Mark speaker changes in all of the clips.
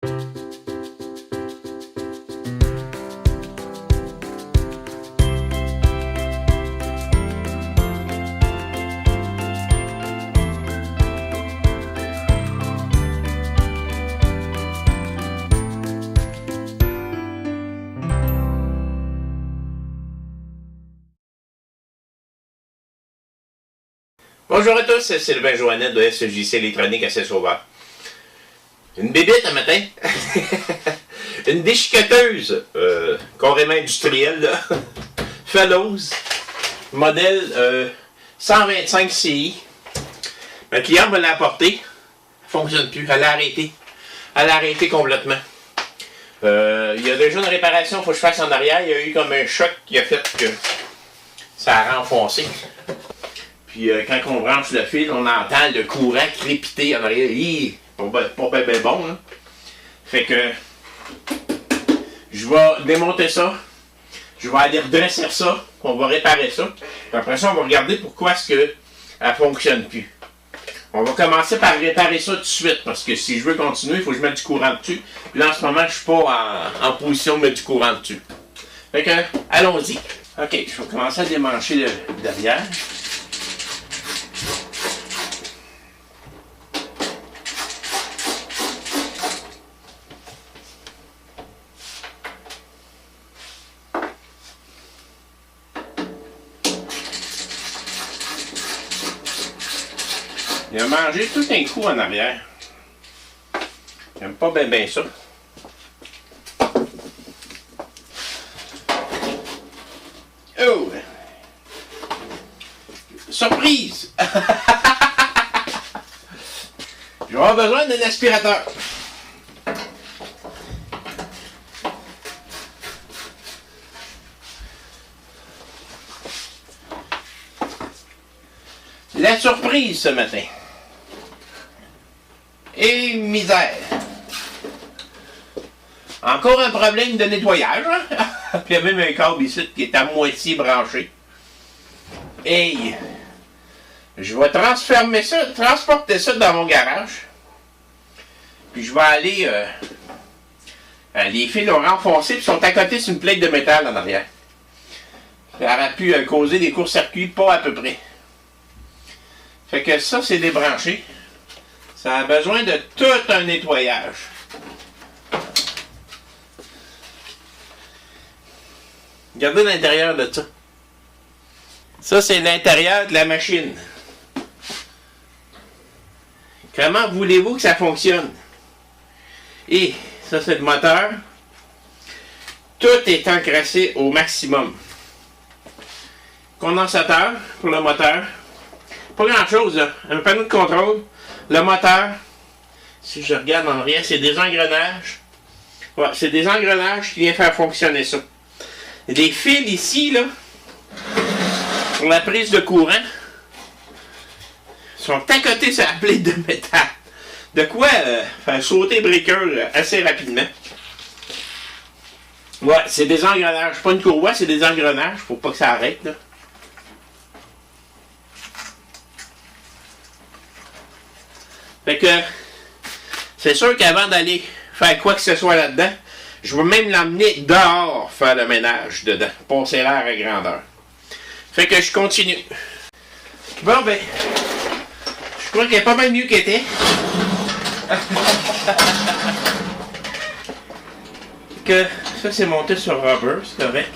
Speaker 1: Bonjour à tous, c'est Sylvain Joannet de SJC Électronique à Saint-Sauveur. Une bébite un matin. Une déchiqueteuse, carrément industrielle, là. Fellows, modèle 125 CI. Ma cliente me l'a apporté. Elle ne fonctionne plus, elle a arrêté. Elle a arrêté complètement. Il y a déjà une réparation qu'il faut que je fasse en arrière. Il y a eu comme un choc qui a fait que ça a renfoncé. Puis quand on branche le fil, on entend le courant crépiter en arrière. Pas bien bon, là. Fait que je vais démonter ça. Je vais aller redresser ça. On va réparer ça. Puis après ça, on va regarder pourquoi est-ce qu'elle ne fonctionne plus. On va commencer par réparer ça tout de suite. Parce que si je veux continuer, il faut que je mette du courant dessus. Puis là, en ce moment, je ne suis pas en position de mettre du courant dessus. Fait que, allons-y. OK, je vais commencer à démancher le derrière. Il a mangé tout un coup en arrière. J'aime pas bien ça. Oh! Surprise! Je vais avoir besoin d'un aspirateur. La surprise ce matin. Et misère. Encore un problème de nettoyage. Hein? Puis il y a même un câble ici qui est à moitié branché. Et je vais transporter ça dans mon garage. Puis je vais aller... les fils ont renfoncé et sont à côté sur une plaque de métal en arrière. Ça aurait pu causer des courts-circuits, pas à peu près. Fait que ça, c'est débranché. Ça a besoin de tout un nettoyage. Regardez l'intérieur de ça. Ça, c'est l'intérieur de la machine. Comment voulez-vous que ça fonctionne? Et ça, c'est le moteur. Tout est encrassé au maximum. Condensateur pour le moteur. Pas grand chose, là. Un panneau de contrôle. Le moteur. Si je regarde en arrière, c'est des engrenages. Ouais, c'est des engrenages qui viennent faire fonctionner ça. Les fils ici, là, pour la prise de courant, sont à côté sur la plaque de métal. De quoi faire sauter le breaker assez rapidement. Ouais, c'est des engrenages. Pas une courroie, c'est des engrenages. Faut pas que ça arrête, là. Fait que, c'est sûr qu'avant d'aller faire quoi que ce soit là-dedans, je vais même l'emmener dehors faire le ménage dedans, passer l'air à grandeur. Fait que je continue. Bon ben, je crois qu'elle est pas mal mieux qu'elle était. Que ça c'est monté sur rubber, c'est correct.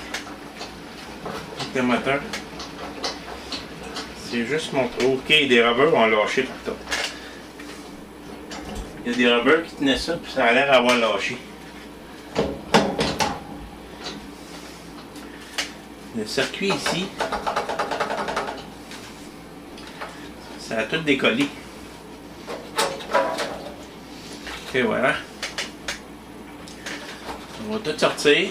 Speaker 1: Le moteur. C'est juste monté. Ok, des rubbers ont lâché partout. Il y a des rubbers qui tenaient ça, puis ça a l'air d'avoir lâché. Le circuit ici, ça a tout décollé. Et voilà. On va tout sortir.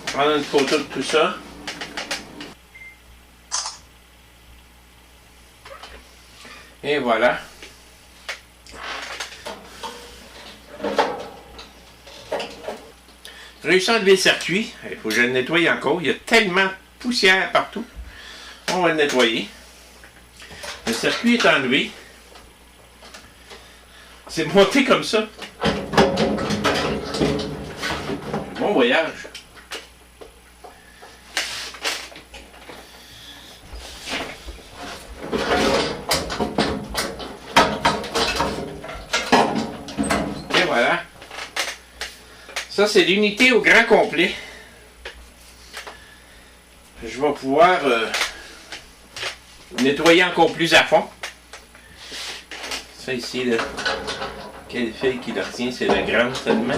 Speaker 1: Prendre une photo de tout ça. Et voilà. J'ai réussi à enlever le circuit. Il faut que je le nettoie encore. Il y a tellement de poussière partout. On va le nettoyer. Le circuit est enlevé. C'est monté comme ça. Bon voyage. Et voilà. Ça, c'est l'unité au grand complet. Je vais pouvoir nettoyer encore plus à fond. Ça ici, là. Quelle fille qui le retient, c'est la grande seulement.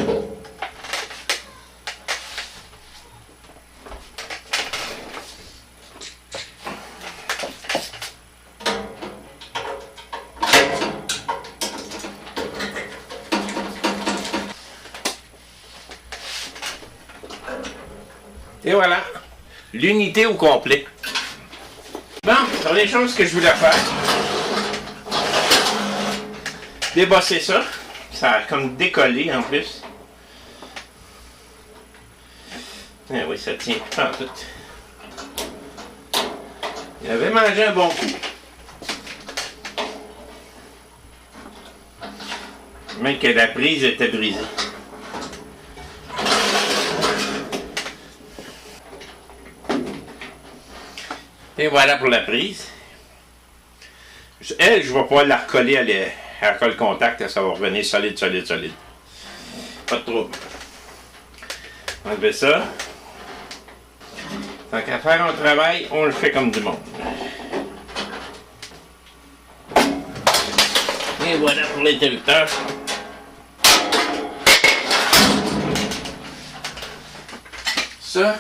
Speaker 1: Et voilà, l'unité au complet. Bon, sur les choses que je voulais faire. Débosser ça. Ça a comme décollé en plus. Eh oui, ça tient pas en tout. Il avait mangé un bon coup. Même que la prise était brisée. Et voilà pour la prise. Elle, je vais pouvoir la recoller à la colle contact. Ça va revenir solide, solide, solide. Pas de trouble. Enlever ça. Tant qu'à faire un travail, on le fait comme du monde. Et voilà pour l'interrupteur. Ça.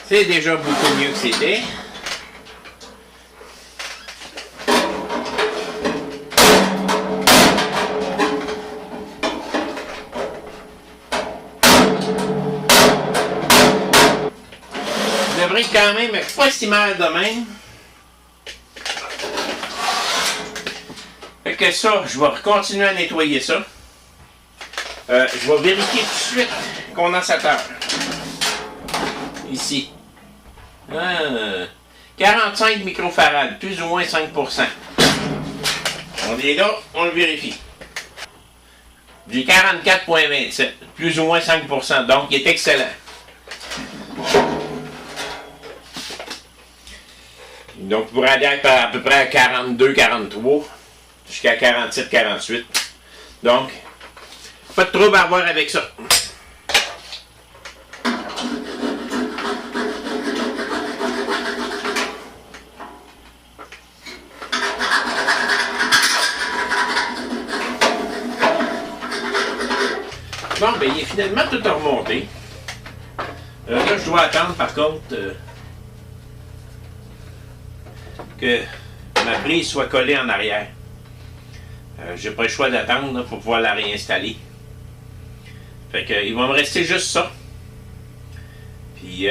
Speaker 1: C'est déjà beaucoup mieux que c'était. Ça devrait quand même être pas si mal de même. Fait que ça, je vais continuer à nettoyer ça. Je vais vérifier tout de suite condensateur. Ici. 45 microfarad, plus ou moins 5%. On est là, on le vérifie. J'ai 44,27, plus ou moins 5%, donc il est excellent. Donc pour aller à peu près à 42, 43, jusqu'à 47, 48. Donc, pas de trouble à avoir avec ça. Bon, ben, il est finalement tout remonté. Là, je dois attendre, par contre, que ma prise soit collée en arrière. J'ai pas le choix d'attendre pour pouvoir la réinstaller. Fait que, il va me rester juste ça. Puis,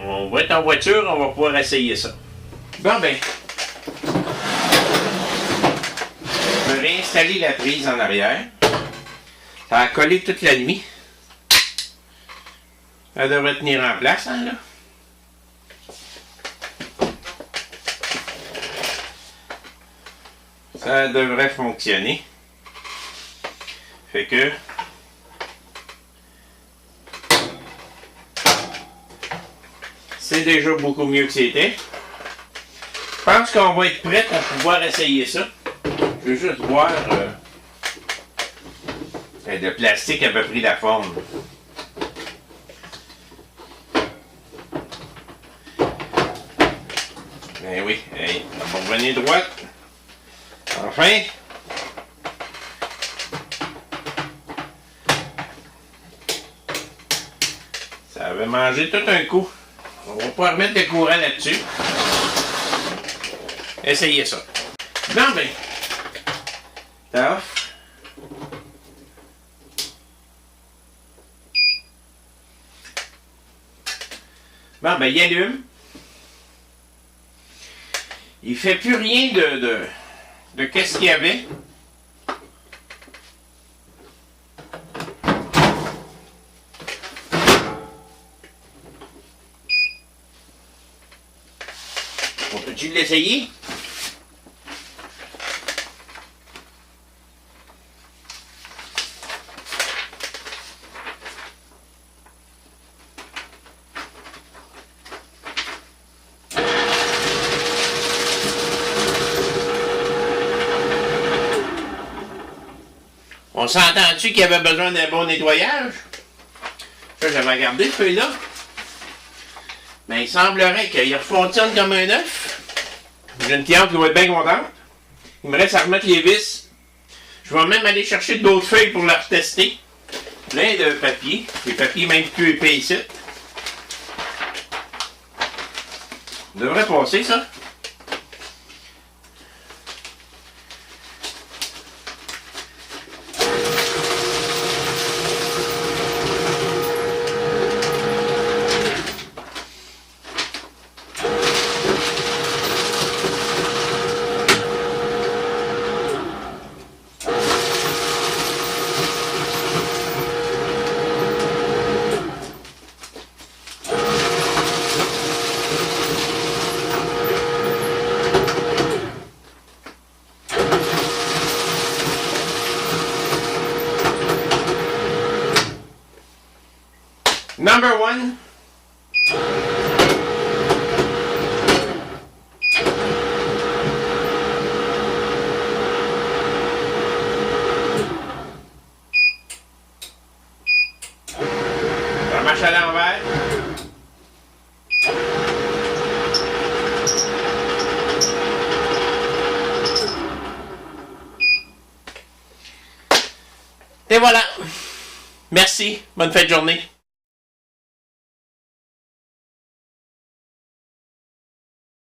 Speaker 1: on va être en voiture, on va pouvoir essayer ça. Bon, ben, je vais réinstaller la prise en arrière. Ça a collé toute la nuit. Ça devrait tenir en place, hein, là. Ça devrait fonctionner. Fait que... c'est déjà beaucoup mieux que c'était. Je pense qu'on va être prêt à pouvoir essayer ça. Je veux juste voir... le plastique a peu pris la forme. Ben oui, hey, on va revenir droite. Enfin. Ça avait mangé tout un coup. On va pouvoir remettre le courant là-dessus. Essayez ça. Non, ben. T'as off. Bon, ben, il allume. Il fait plus rien de qu'est-ce qu'il y avait. l'essayer. On s'entend-tu qu'il y avait besoin d'un bon nettoyage? Ça, j'avais regardé ce feuille-là. Mais il semblerait qu'il refonctionne comme un œuf. J'ai une cliente qui va être bien contente. Il me reste à remettre les vis. Je vais même aller chercher d'autres feuilles pour la retester. Plein de papier. Des papiers même plus épais ici. Ça devrait passer, ça. Number one. Ça marche à l'envers. Et voilà. Merci. Bonne fin de journée.